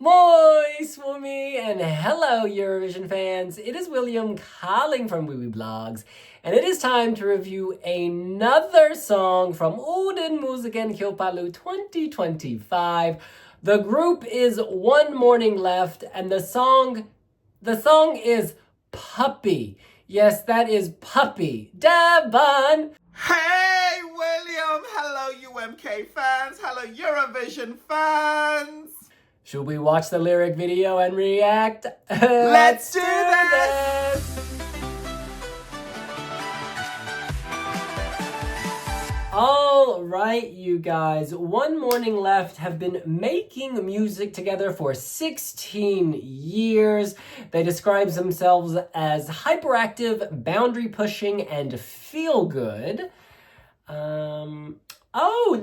Moi, Swoomy, and hello, Eurovision fans. It is William calling from Wee Blogs, and it is time to review another song from Uuden Musiikin Kilpailu 2025. The group is One Morning Left, and the song is Puppy. Yes, that is Puppy. Devon! Hey, William! Hello, UMK fans! Hello, Eurovision fans! Should we watch the lyric video and react? Let's do this! All right, you guys. One Morning Left have been making music together for 16 years. They describe themselves as hyperactive, boundary-pushing, and feel-good.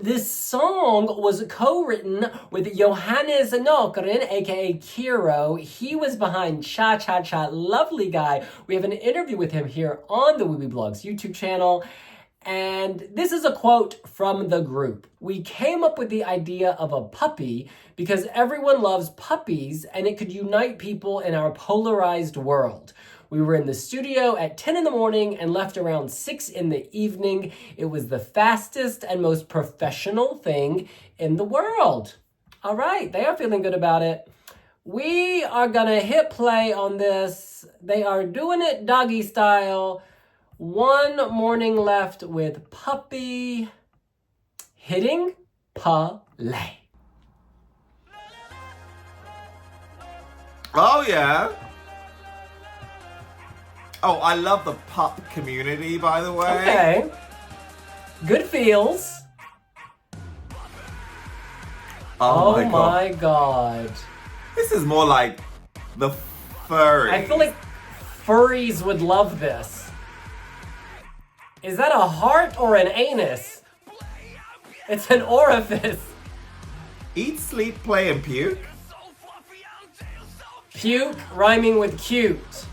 This song was co-written with Johannes Nokeren, aka Kiro. He was behind Cha Cha Cha, lovely guy. We have an interview with him here on the Wee Blogs YouTube channel. And this is a quote from the group. We came up with the idea of a puppy because everyone loves puppies and it could unite people in our polarized world. We were in the studio at 10 in the morning and left around 6 in the evening. It was the fastest and most professional thing in the world. All right, they are feeling good about it. We are gonna hit play on this. They are doing it doggy style. One Morning Left with Puppy hitting play. Oh, yeah. Oh, I love the pup community, by the way. Okay. Good feels. Oh my god. This is more like the furry. I feel like furries would love this. Is that a heart or an anus? It's an orifice. Eat, sleep, play, and puke? Puke rhyming with cute.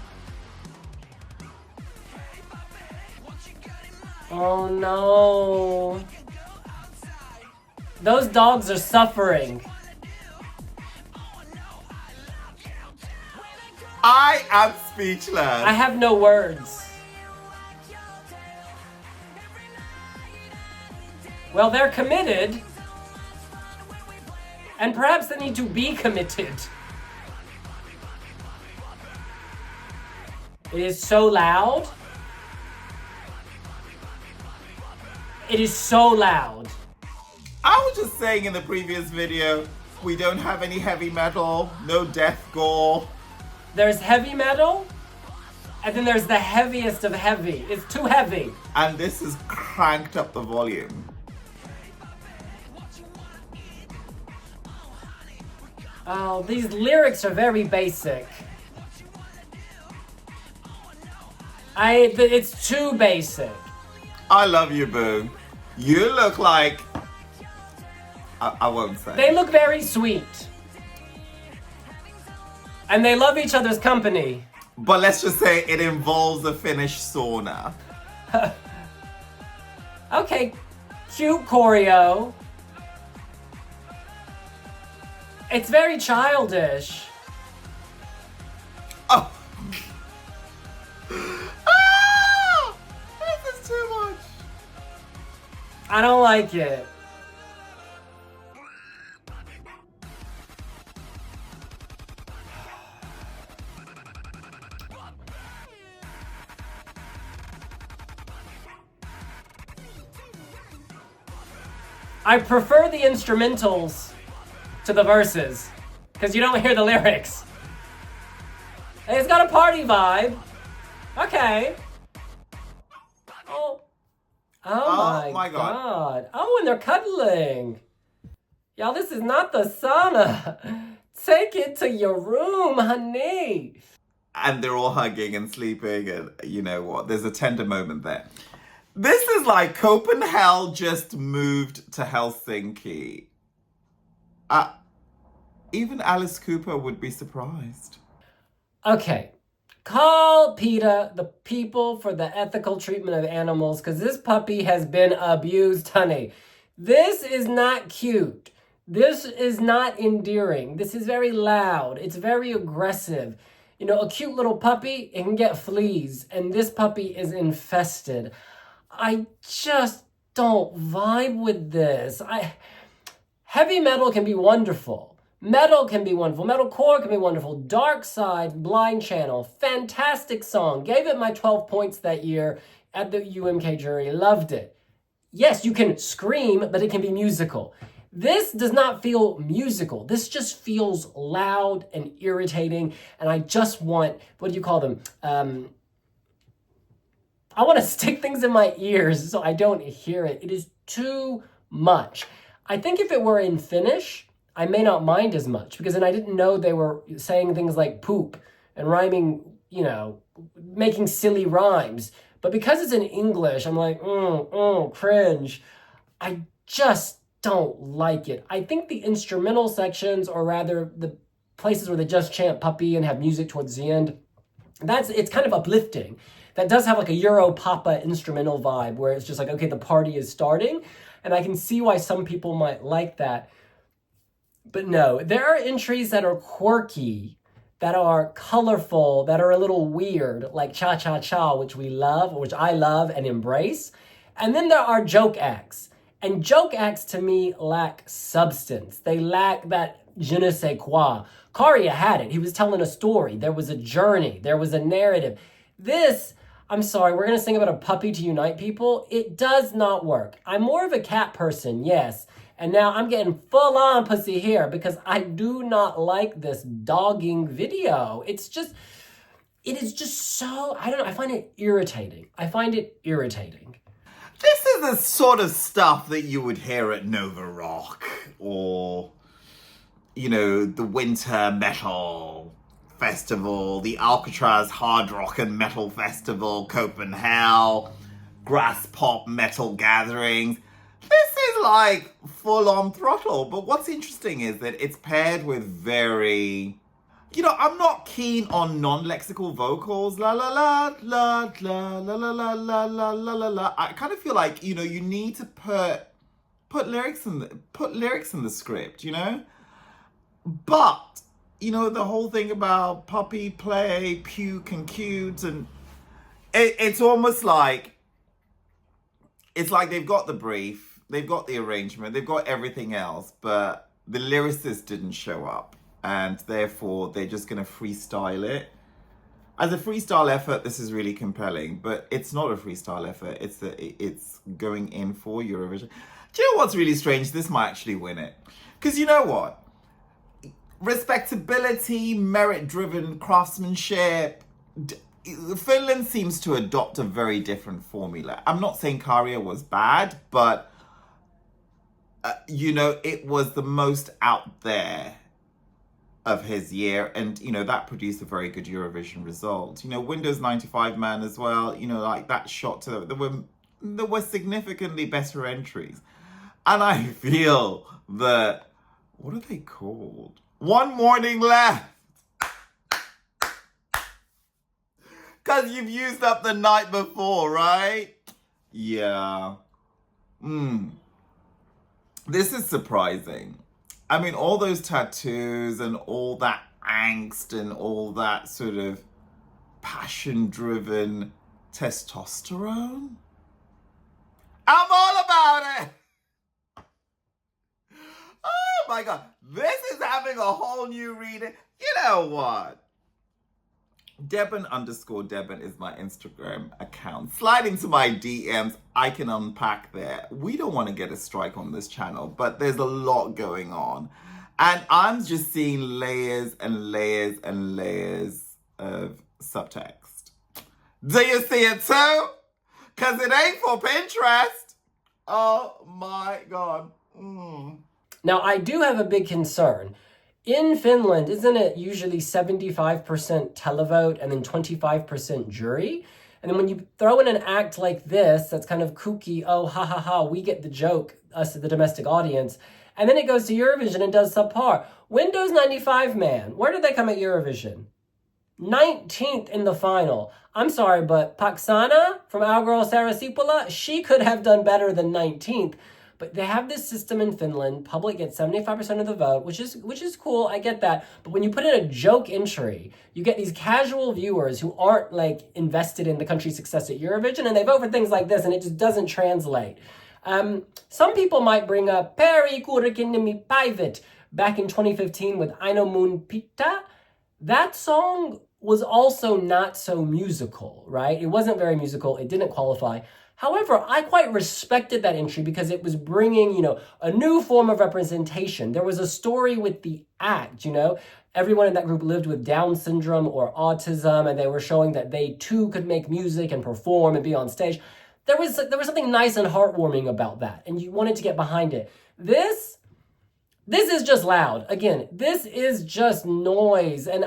Oh no. Those dogs are suffering. I am speechless. I have no words. Well, they're committed. And perhaps they need to be committed. It is so loud. It is so loud. I was just saying in the previous video, we don't have any heavy metal, no death gore. There's heavy metal, and then there's the heaviest of heavy. It's too heavy. And this has cranked up the volume. Oh, these lyrics are very basic. It's too basic. I love you, boo. You look like... I won't say. They look very sweet. And they love each other's company. But let's just say it involves a Finnish sauna. Okay, cute choreo. It's very childish. Oh. Ah! This is too much. I don't like it. I prefer the instrumentals to the verses, because you don't hear the lyrics. It's got a party vibe. Okay. Oh my god. Oh, and they're cuddling. Y'all, this is not the sauna. Take it to your room, honey. And they're all hugging and sleeping, and you know what? There's a tender moment there. This is like Copenhagen just moved to Helsinki. Even Alice Cooper would be surprised. Okay. Call PETA, the People for the Ethical Treatment of Animals, because this puppy has been abused, honey. This is not cute. This is not endearing. This is very loud. It's very aggressive. You know, a cute little puppy, it can get fleas, and this puppy is infested. I just don't vibe with this. Heavy metal can be wonderful. Metal can be wonderful. Metalcore can be wonderful. Dark Side, Blind Channel, fantastic song. Gave it my 12 points that year at the UMK jury. Loved it. Yes, you can scream, but it can be musical. This does not feel musical. This just feels loud and irritating. And I just want, what do you call them? I want to stick things in my ears so I don't hear it. It is too much. I think if it were in Finnish, I may not mind as much because then I didn't know they were saying things like poop and rhyming, you know, making silly rhymes. But because it's in English, I'm like, cringe. I just don't like it. I think the instrumental sections, or rather the places where they just chant puppy and have music towards the end, it's kind of uplifting. That does have like a Euro Papa instrumental vibe where it's just like, okay, the party is starting. And I can see why some people might like that. But no, there are entries that are quirky, that are colorful, that are a little weird, like Cha Cha Cha, which we love, which I love and embrace. And then there are joke acts. And joke acts to me lack substance. They lack that je ne sais quoi. Karya had it. He was telling a story. There was a journey. There was a narrative. This, I'm sorry, we're going to sing about a puppy to unite people. It does not work. I'm more of a cat person, yes. And now I'm getting full on pussy here because I do not like this dogging video. It is just so, I don't know, I find it irritating. This is the sort of stuff that you would hear at Nova Rock or, you know, the Winter Metal Festival, the Alcatraz Hard Rock and Metal Festival, Copenhagen, Grass Pop Metal Gatherings. This is like full-on throttle. But what's interesting is that it's paired with very... You know, I'm not keen on non-lexical vocals. La la la la la la la la la la la la la. I kind of feel like, you know, you need to put lyrics in the script, you know? But, you know, the whole thing about puppy play, puke and cute, and it's almost like they've got the brief, they've got the arrangement, they've got everything else, but the lyricist didn't show up. And therefore, they're just going to freestyle it. As a freestyle effort, this is really compelling. But it's not a freestyle effort. It's going in for Eurovision. Do you know what's really strange? This might actually win it. Because you know what? Respectability, merit-driven craftsmanship. Finland seems to adopt a very different formula. I'm not saying Karja was bad, but, you know, it was the most out there of his year, and you know that produced a very good Eurovision result. You know, Windows 95 Man as well, you know, like that shot to there were significantly better entries. And I feel that, what are they called? One Morning Left. Because you've used up the night before, right? Yeah. This is surprising. I mean, all those tattoos and all that angst and all that sort of passion-driven testosterone. I'm all about it. Oh my God. This is having a whole new reading. You know what? Deben_Deben is my Instagram account. Slide into my DMs. I can unpack there. We don't want to get a strike on this channel, but there's a lot going on. And I'm just seeing layers and layers and layers of subtext. Do you see it too? Because it ain't for Pinterest. Oh my God. Now, I do have a big concern. In Finland, isn't it usually 75% televote and then 25% jury? And then when you throw in an act like this, that's kind of kooky, oh, ha, ha, ha, we get the joke, us, the domestic audience. And then it goes to Eurovision and does subpar. Windows 95 Man, where did they come at Eurovision? 19th in the final. I'm sorry, but Paksana from our girl Sarah Sipula, she could have done better than 19th. But they have this system in Finland. Public gets 75% of the vote, which is cool. I get that. But when you put in a joke entry, you get these casual viewers who aren't like invested in the country's success at Eurovision, and they vote for things like this, and it just doesn't translate. Some people might bring up Peri Kurkinimi Päivät back in 2015 with Aino Mun Pita. That song was also not so musical, right? It wasn't very musical. It didn't qualify. However, I quite respected that entry because it was bringing, a new form of representation. There was a story with the act, Everyone in that group lived with Down syndrome or autism, and they were showing that they too could make music and perform and be on stage. There was something nice and heartwarming about that, and you wanted to get behind it. This is just loud. Again, this is just noise, and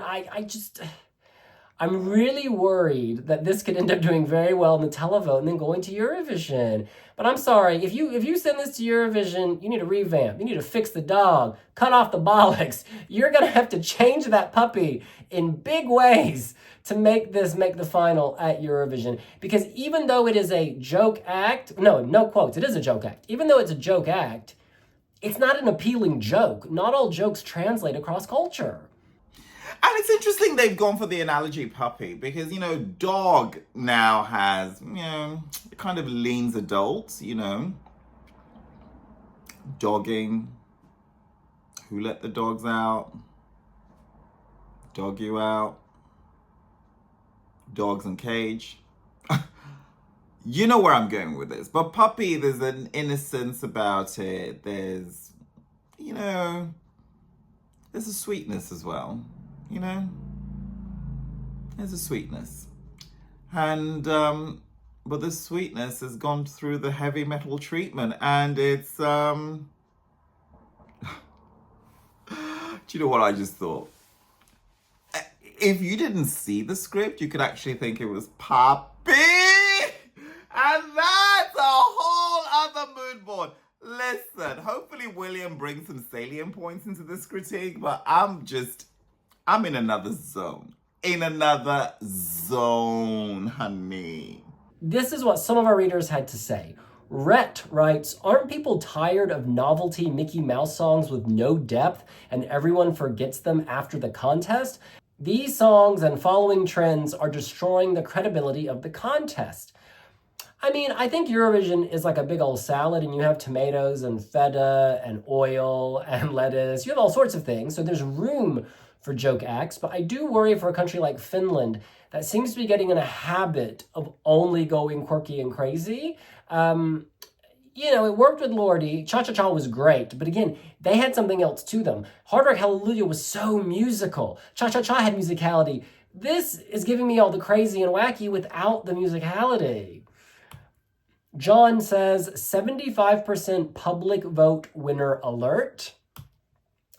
I'm really worried that this could end up doing very well in the televote and then going to Eurovision. But I'm sorry, if you send this to Eurovision, you need to revamp. You need to fix the dog, cut off the bollocks. You're gonna have to change that puppy in big ways to make the final at Eurovision. Because even though it is a joke act, no quotes, it is a joke act. Even though it's a joke act, it's not an appealing joke. Not all jokes translate across culture. And it's interesting they've gone for the analogy puppy because, dog now has, it kind of leans adult, dogging, who let the dogs out, dog you out, dogs in cage. You know where I'm going with this. But puppy, there's an innocence about it. There's, there's a sweetness as well. There's a sweetness. And, but the sweetness has gone through the heavy metal treatment, and it's, do you know what I just thought? If you didn't see the script, you could actually think it was puppy, and that's a whole other mood board. Listen, hopefully William brings some salient points into this critique, but I'm in another zone. In another zone, honey. This is what some of our readers had to say. Rhett writes, aren't people tired of novelty Mickey Mouse songs with no depth and everyone forgets them after the contest? These songs and following trends are destroying the credibility of the contest. I mean, I think Eurovision is like a big old salad, and you have tomatoes and feta and oil and lettuce. You have all sorts of things, so there's room for joke acts, but I do worry for a country like Finland that seems to be getting in a habit of only going quirky and crazy. It worked with Lordi. Cha-Cha-Cha was great, but again, they had something else to them. Hard Rock Hallelujah was so musical. Cha-Cha-Cha had musicality. This is giving me all the crazy and wacky without the musicality. John says, 75% public vote winner alert.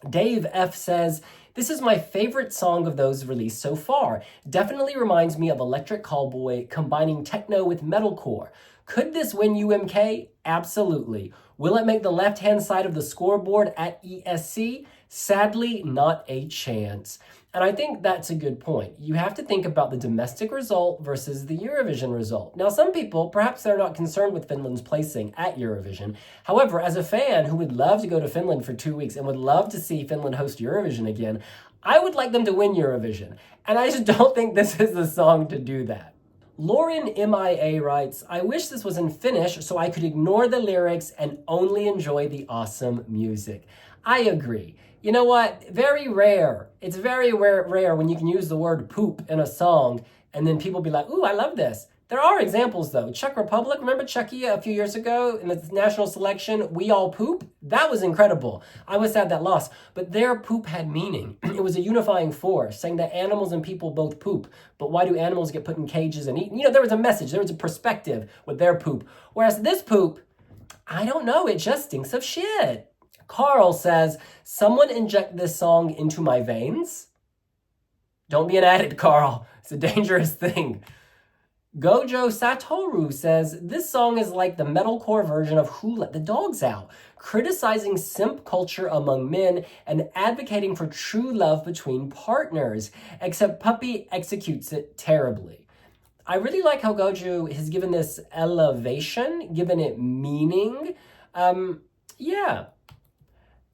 Dave F says, this is my favorite song of those released so far. Definitely reminds me of Electric Callboy combining techno with metalcore. Could this win UMK? Absolutely. Will it make the left-hand side of the scoreboard at ESC? Sadly, not a chance. And I think that's a good point. You have to think about the domestic result versus the Eurovision result. Now, some people, perhaps they're not concerned with Finland's placing at Eurovision. However, as a fan who would love to go to Finland for 2 weeks and would love to see Finland host Eurovision again, I would like them to win Eurovision. And I just don't think this is the song to do that. Lauren MIA writes, I wish this was in Finnish so I could ignore the lyrics and only enjoy the awesome music. I agree. You know what? Very rare. It's very rare when you can use the word poop in a song and then people be like, ooh, I love this. There are examples though. Czech Republic, remember Czechia a few years ago in the national selection, We All Poop? That was incredible. I was sad that lost, but their poop had meaning. It was a unifying force, saying that animals and people both poop, but why do animals get put in cages and eaten? There was a message, there was a perspective with their poop. Whereas this poop, I don't know, it just stinks of shit. Carl says, someone inject this song into my veins? Don't be an addict, Carl. It's a dangerous thing. Gojo Satoru says, this song is like the metalcore version of Who Let the Dogs Out, criticizing simp culture among men and advocating for true love between partners, except Puppy executes it terribly. I really like how Gojo has given this elevation, given it meaning. Yeah.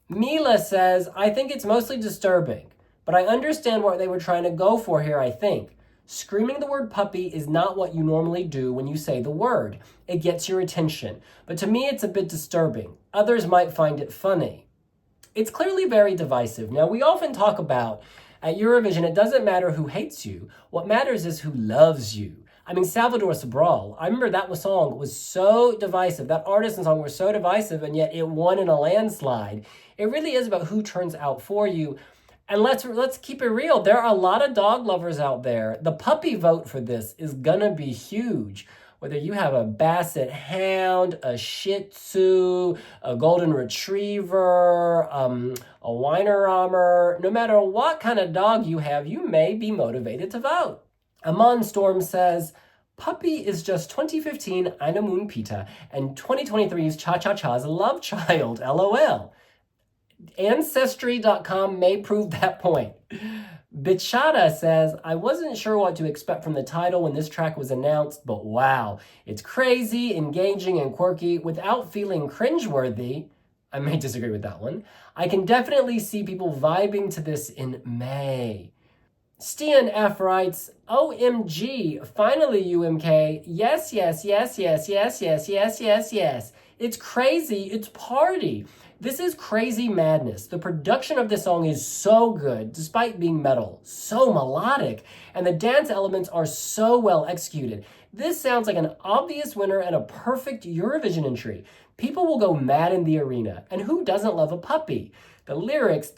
Mila says, I think it's mostly disturbing, but I understand what they were trying to go for here, I think. Screaming the word puppy is not what you normally do when you say the word. It gets your attention. But to me, it's a bit disturbing. Others might find it funny. It's clearly very divisive. Now, we often talk about at Eurovision, it doesn't matter who hates you. What matters is who loves you. I mean, Salvador Sobral, I remember that song was so divisive. That artist and song were so divisive, and yet it won in a landslide. It really is about who turns out for you. And let's keep it real. There are a lot of dog lovers out there. The puppy vote for this is gonna be huge. Whether you have a Basset Hound, a Shih Tzu, a Golden Retriever, a Weimarer, no matter what kind of dog you have, you may be motivated to vote. Amon Storm says, Puppy is just 2015 Eine Moon Pita and 2023's Cha-Cha-Cha's love child, LOL. Ancestry.com may prove that point. Bichada says, I wasn't sure what to expect from the title when this track was announced, but wow, it's crazy, engaging, and quirky without feeling cringeworthy. I may disagree with that one. I can definitely see people vibing to this in May. Stian F writes, OMG, finally UMK. Yes, yes, yes, yes, yes, yes, yes, yes, yes. It's crazy, it's party. This is crazy madness. The production of this song is so good, despite being metal, so melodic, and the dance elements are so well executed. This sounds like an obvious winner and a perfect Eurovision entry. People will go mad in the arena, and who doesn't love a puppy? The lyrics,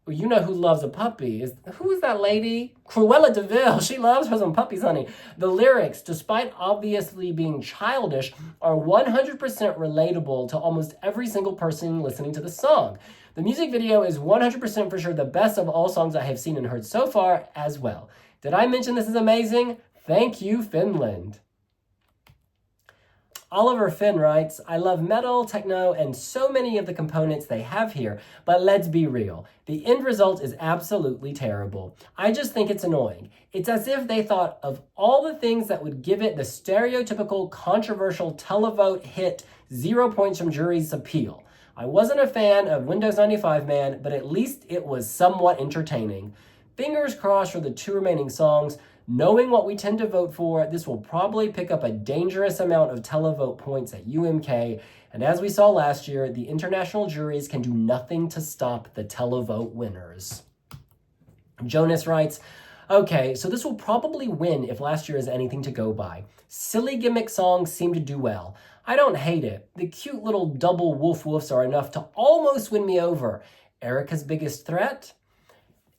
you know who loves a puppy. Who is that lady? Cruella de Vil. She loves her some puppies, honey. The lyrics, despite obviously being childish, are 100% relatable to almost every single person listening to the song. The music video is 100% for sure the best of all songs I have seen and heard so far as well. Did I mention this is amazing? Thank you, Finland. Oliver Finn writes, I love metal, techno, and so many of the components they have here, but let's be real. The end result is absolutely terrible. I just think it's annoying. It's as if they thought of all the things that would give it the stereotypical, controversial televote hit 0 points from jury's appeal. I wasn't a fan of Windows 95 Man, but at least it was somewhat entertaining. Fingers crossed for the 2 remaining songs. Knowing what we tend to vote for, this will probably pick up a dangerous amount of televote points at UMK, and as we saw last year, the international juries can do nothing to stop the televote winners. Jonas writes, okay, so this will probably win if last year is anything to go by. Silly gimmick songs seem to do well. I don't hate it. The cute little double woof woofs are enough to almost win me over. Erica's biggest threat?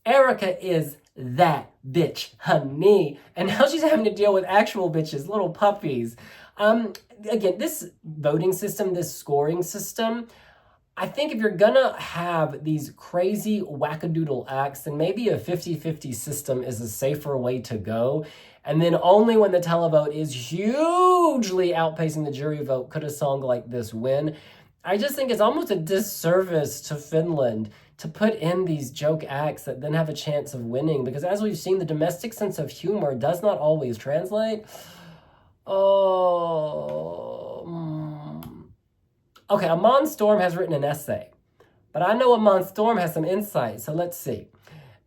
Erica is that bitch, honey. And now she's having to deal with actual bitches, little puppies. Again, this voting system, this scoring system, I think if you're gonna have these crazy wackadoodle acts, then maybe a 50-50 system is a safer way to go. And then only when the televote is hugely outpacing the jury vote could a song like this win. I just think it's almost a disservice to Finland to put in these joke acts that then have a chance of winning, because as we've seen, the domestic sense of humor does not always translate. Okay, Amon Storm has written an essay, but I know Amon Storm has some insight, so let's see.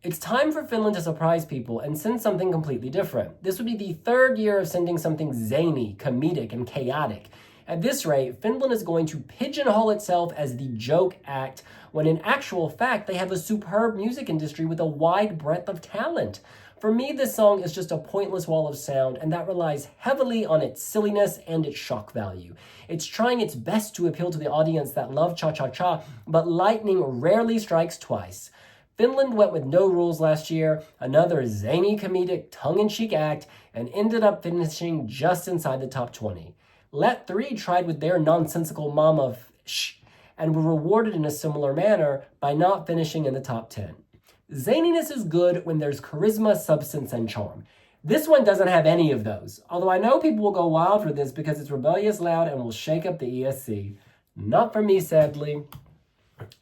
It's time for Finland to surprise people and send something completely different. This would be the 3rd year of sending something zany, comedic, and chaotic. At this rate, Finland is going to pigeonhole itself as the joke act, when in actual fact, they have a superb music industry with a wide breadth of talent. For me, this song is just a pointless wall of sound, and that relies heavily on its silliness and its shock value. It's trying its best to appeal to the audience that love cha-cha-cha, but lightning rarely strikes twice. Finland went with no rules last year, another zany comedic tongue-in-cheek act, and ended up finishing just inside the top 20. Let 3 tried with their nonsensical mama and were rewarded in a similar manner by not finishing in the top 10. Zaniness is good when there's charisma, substance, and charm. This one doesn't have any of those, although I know people will go wild for this because it's rebellious loud and will shake up the ESC. Not for me, sadly.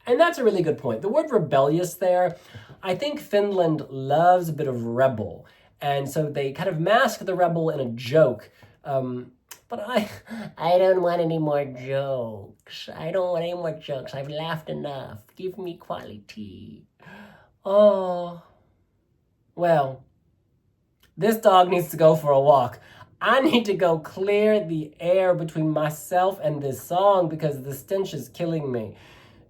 And that's a really good point. The word rebellious there, I think Finland loves a bit of rebel. And so they kind of mask the rebel in a joke. But I don't want any more jokes. I don't want any more jokes. I've laughed enough. Give me quality. Oh. Well, this dog needs to go for a walk. I need to go clear the air between myself and this song because the stench is killing me.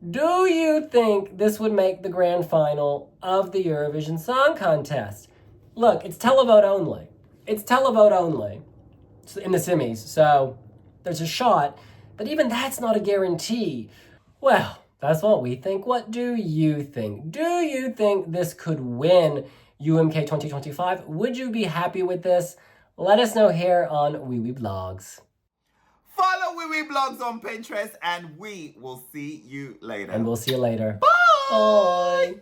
Do you think this would make the grand final of the Eurovision Song Contest? Look, it's televote only. It's televote only in the semis, so there's a shot, but even that's not a guarantee. Well, that's what we think. What do you think? Do you think this could win UMK 2025? Would you be happy with this? Let us know here on Wee Wee Blogs. Follow Wee Wee Blogs on Pinterest and we will see you later. And we'll see you later. Bye! Bye!